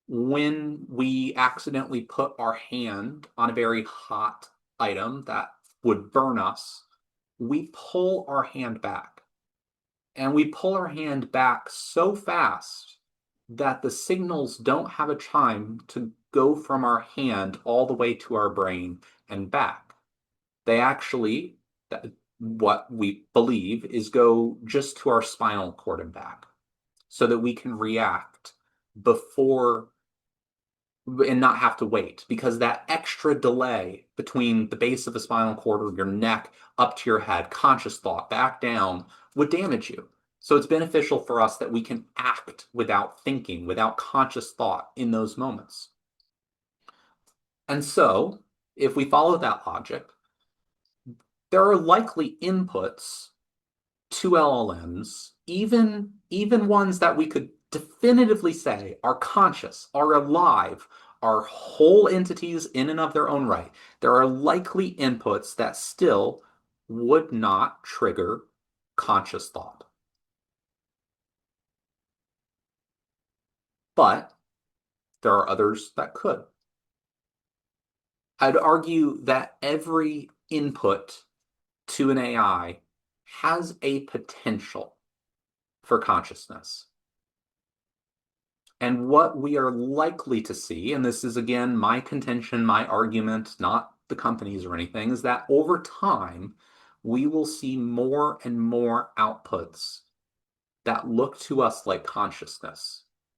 when we accidentally put our hand on a very hot item that would burn us, we pull our hand back. And we pull our hand back so fast that the signals don't have a time to go from our hand all the way to our brain and back. They actually, what we believe, is go just to our spinal cord and back so that we can react before and not have to wait, because that extra delay between the base of the spinal cord or your neck up to your head, conscious thought, back down, would damage you. So it's beneficial for us that we can act without thinking, without conscious thought in those moments. And so, if we follow that logic, there are likely inputs to LLMs, even ones that we could definitively say are conscious, are alive, are whole entities in and of their own right. There are likely inputs that still would not trigger conscious thought. But there are others that could. I'd argue that every input to an AI has a potential for consciousness. And what we are likely to see, and this is again my contention, my argument, not the companies or anything, is that over time, we will see more and more outputs that look to us like consciousness.